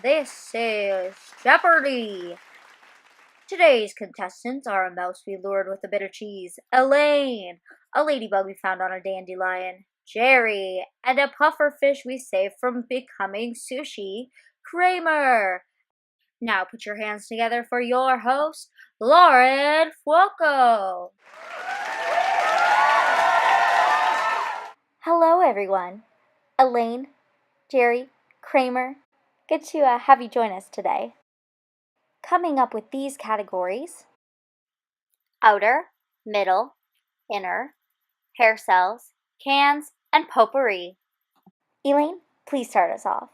This is Jeopardy! Today's contestants are a mouse we lured with a bit of cheese, Elaine, a ladybug we found on a dandelion, Jerry, and a puffer fish we saved from becoming sushi, Kramer. Now put your hands together for your host, Lauren Fuoco. Hello, everyone. Elaine, Jerry, Kramer, good to have you join us today. Coming up with these categories: outer, middle, inner, hair cells, cans, and potpourri. Elaine, please start us off.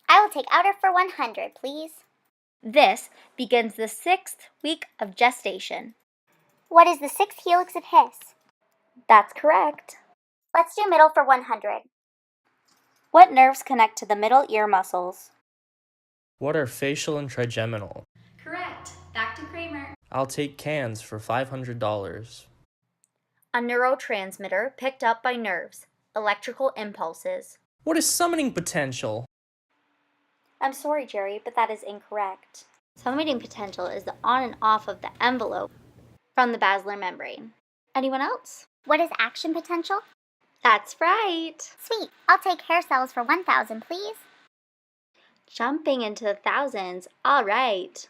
I will take outer for 100, please. This begins the 6th week of gestation. What is the 6th helix of His? That's correct. Let's do middle for 100. What nerves connect to the middle ear muscles? What are facial and trigeminal? Correct. Back to Kramer. I'll take cans for $500. A neurotransmitter picked up by nerves. Electrical impulses. What is summoning potential? I'm sorry, Jerry, but that is incorrect. Summoning potential is the on and off of the envelope from the basilar membrane. Anyone else? What is action potential? That's right. Sweet. I'll take hair cells for 1,000, please. Jumping into the thousands. All right.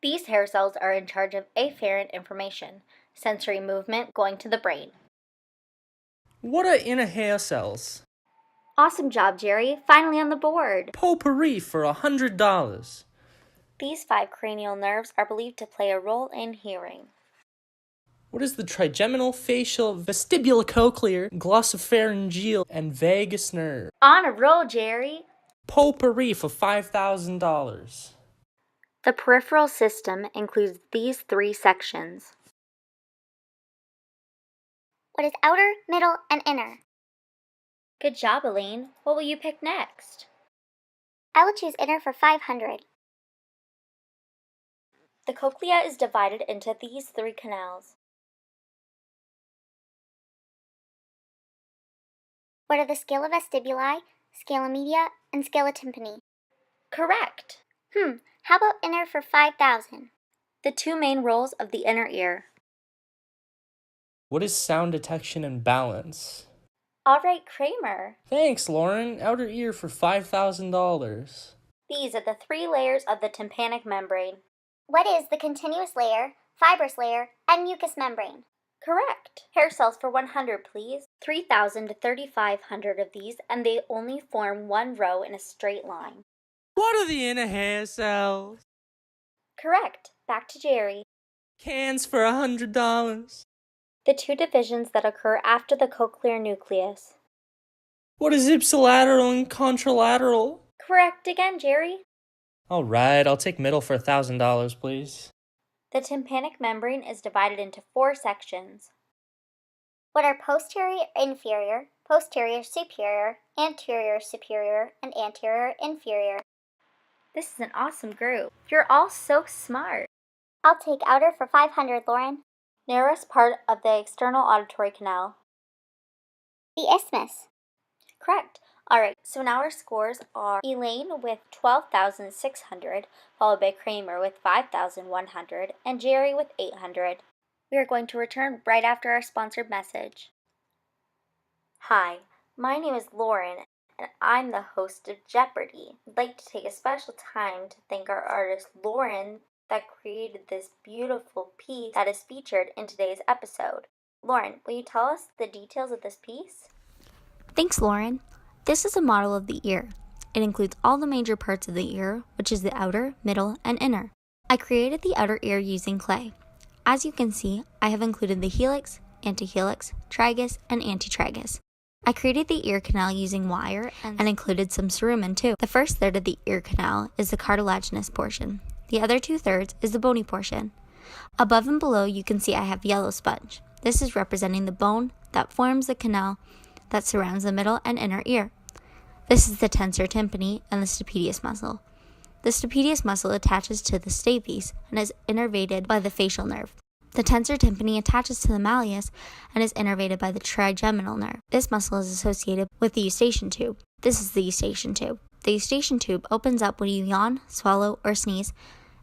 These hair cells are in charge of afferent information, sensory movement going to the brain. What are inner hair cells? Awesome job, Jerry. Finally on the board. Potpourri for $100. These 5 cranial nerves are believed to play a role in hearing. What is the trigeminal, facial, vestibulocochlear, glossopharyngeal, and vagus nerve? On a roll, Jerry. Potpourri for $5,000. The peripheral system includes these 3 sections. What is outer, middle, and inner? Good job, Elaine. What will you pick next? I will choose inner for 500. The cochlea is divided into these 3 canals. What are the scala vestibuli, scala media, and scala tympani? Correct. How about inner for 5,000? The 2 main roles of the inner ear. What is sound detection and balance? All right, Kramer. Thanks, Lauren. Outer ear for $5,000. These are the 3 layers of the tympanic membrane. What is the continuous layer, fibrous layer, and mucous membrane? Correct. Hair cells for 100, please. 3,000 to 3,500 of these, and they only form 1 row in a straight line. What are the inner hair cells? Correct. Back to Jerry. Cans for $100. The 2 divisions that occur after the cochlear nucleus. What is ipsilateral and contralateral? Correct again, Jerry. All right, I'll take middle for $1,000, please. The tympanic membrane is divided into 4 sections. What are posterior inferior, posterior superior, anterior superior, and anterior inferior? This is an awesome group. You're all so smart. I'll take outer for 500, Lauren. Narrowest part of the external auditory canal. The isthmus. Correct. All right, so now our scores are Elaine with 12,600, followed by Kramer with 5,100, and Jerry with 800. We are going to return right after our sponsored message. Hi, my name is Lauren, and I'm the host of Jeopardy! I'd like to take a special time to thank our artist Lauren that created this beautiful piece that is featured in today's episode. Lauren, will you tell us the details of this piece? Thanks, Lauren. This is a model of the ear. It includes all the major parts of the ear, which is the outer, middle, and inner. I created the outer ear using clay. As you can see, I have included the helix, antihelix, tragus, and antitragus. I created the ear canal using wire and included some cerumen too. The first third of the ear canal is the cartilaginous portion. The other 2/3 is the bony portion. Above and below you can see I have yellow sponge. This is representing the bone that forms the canal that surrounds the middle and inner ear. This is the tensor tympani and the stapedius muscle. The stapedius muscle attaches to the stapes and is innervated by the facial nerve. The tensor tympani attaches to the malleus and is innervated by the trigeminal nerve. This muscle is associated with the eustachian tube. This is the eustachian tube. The eustachian tube opens up when you yawn, swallow, or sneeze,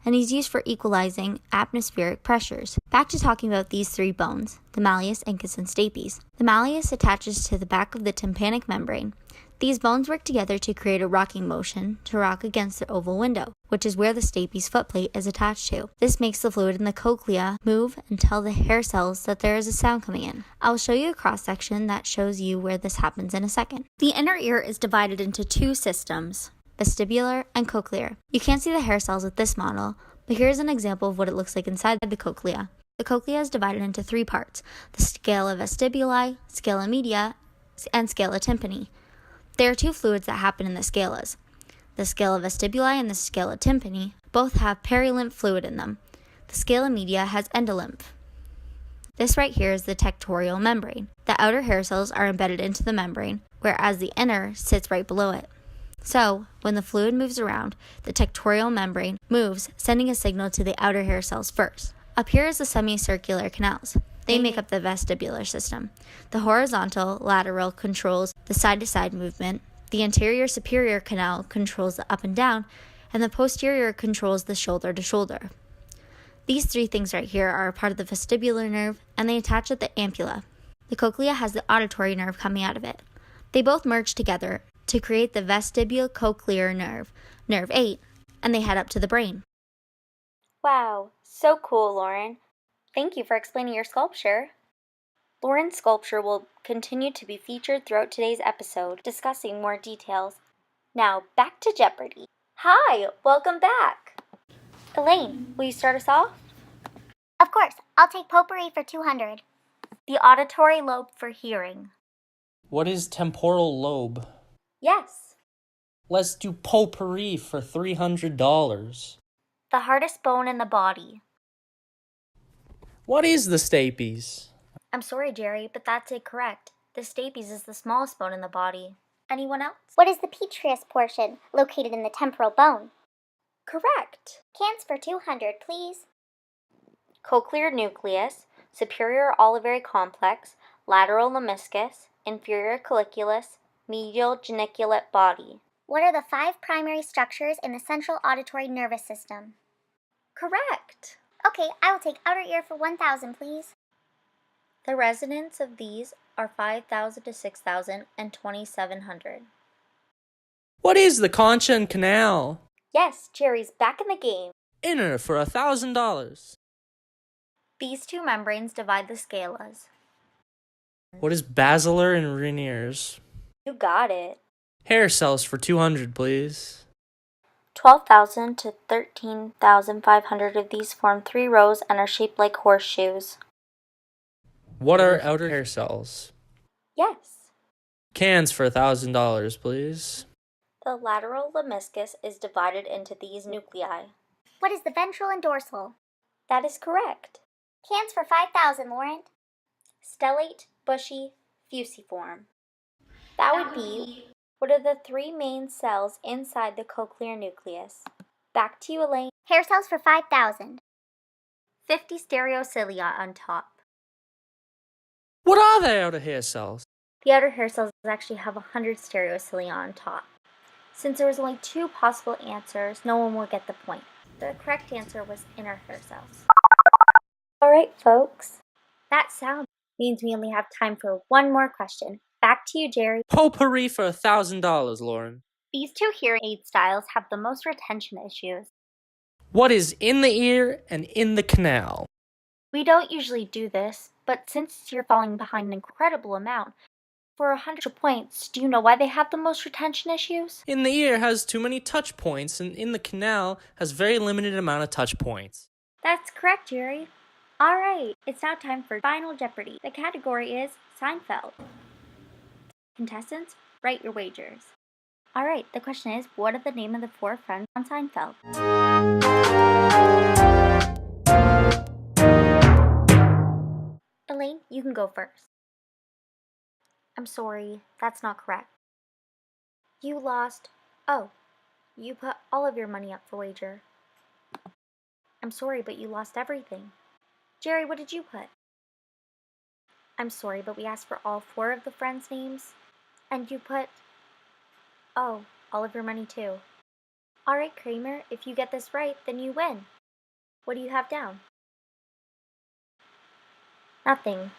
and is used for equalizing atmospheric pressures. Back to talking about these three bones, the malleus, incus, and stapes. The malleus attaches to the back of the tympanic membrane. These bones work together to create a rocking motion to rock against the oval window, which is where the stapes footplate is attached to. This makes the fluid in the cochlea move and tell the hair cells that there is a sound coming in. I'll show you a cross-section that shows you where this happens in a second. The inner ear is divided into two systems, vestibular and cochlear. You can't see the hair cells with this model, but here's an example of what it looks like inside the cochlea. The cochlea is divided into three parts, the scala vestibuli, scala media, and scala tympani. There are two fluids that happen in the scalas. The scala vestibuli and the scala tympani both have perilymph fluid in them. The scala media has endolymph. This right here is the tectorial membrane. The outer hair cells are embedded into the membrane, whereas the inner sits right below it. So, when the fluid moves around, the tectorial membrane moves, sending a signal to the outer hair cells first. Up here is the semicircular canals. They make up the vestibular system. The horizontal lateral controls the side-to-side movement, the anterior superior canal controls the up and down, and the posterior controls the shoulder-to-shoulder. These three things right here are a part of the vestibular nerve, and they attach at the ampulla. The cochlea has the auditory nerve coming out of it. They both merge together to create the vestibulocochlear nerve, nerve 8, and they head up to the brain. Wow, so cool, Lauren. Thank you for explaining your sculpture. Lauren's sculpture will continue to be featured throughout today's episode, discussing more details. Now, back to Jeopardy! Hi, welcome back! Elaine, will you start us off? Of course, I'll take potpourri for 200. The auditory lobe for hearing. What is temporal lobe? Yes. Let's do potpourri for $300. The hardest bone in the body. What is the stapes? I'm sorry, Jerry, but that's incorrect. The stapes is the smallest bone in the body. Anyone else? What is the petraeus portion located in the temporal bone? Correct. Cans for 200, please. Cochlear nucleus, superior olivary complex, lateral lemniscus, inferior colliculus, medial geniculate body. What are the 5 primary structures in the central auditory nervous system? Correct. Okay, I will take outer ear for 1,000, please. The resonance of these are 5,000 to 6,000 and 2,700. What is the concha and canal? Yes, Jerry's back in the game. Inner for $1,000. These two membranes divide the scalas. What is basilar and Reniers? You got it. Hair cells for 200, please. 12,000 to 13,500 of these form 3 rows and are shaped like horseshoes. What are outer hair cells? Yes. Cans for $1,000, please. The lateral lemniscus is divided into these nuclei. What is the ventral and dorsal? That is correct. Cans for 5,000, Lauren. Stellate, bushy, fusiform. That would be, what are the 3 main cells inside the cochlear nucleus? Back to you, Elaine. Hair cells for 5,000. 50 stereocilia on top. What are the outer hair cells? The outer hair cells actually have 100 stereocilia on top. Since there was only 2 possible answers, no one will get the point. The correct answer was inner hair cells. Alright, folks. That sound means we only have time for one more question. Back to you, Jerry. Potpourri for $1,000, Lauren. These 2 hearing aid styles have the most retention issues. What is in the ear and in the canal? We don't usually do this, but since you're falling behind an incredible amount, for 100 points, do you know why they have the most retention issues? In the ear has too many touch points, and in the canal has very limited amount of touch points. That's correct, Jerry. Alright, it's now time for Final Jeopardy! The category is Seinfeld. Contestants, write your wagers. Alright, the question is, what are the name of the 4 friends on Seinfeld? Elaine, you can go first. I'm sorry, that's not correct. You lost. Oh, you put all of your money up for wager. I'm sorry, but you lost everything. Jerry, what did you put? I'm sorry, but we asked for all 4 of the friends' names. And you put... Oh, all of your money too. All right, Kramer, if you get this right, then you win. What do you have down? Nothing.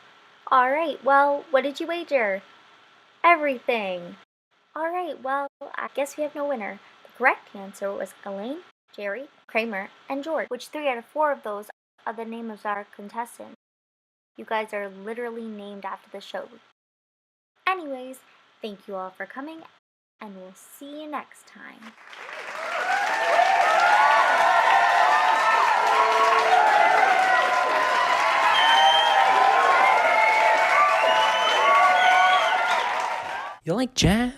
All right, well, what did you wager? Everything. All right, well, I guess we have no winner. The correct answer was Elaine, Jerry, Kramer, and George, which 3 out of 4 of those are the names of our contestants. You guys are literally named after the show. Anyways, thank you all for coming, and we'll see you next time. You like jazz?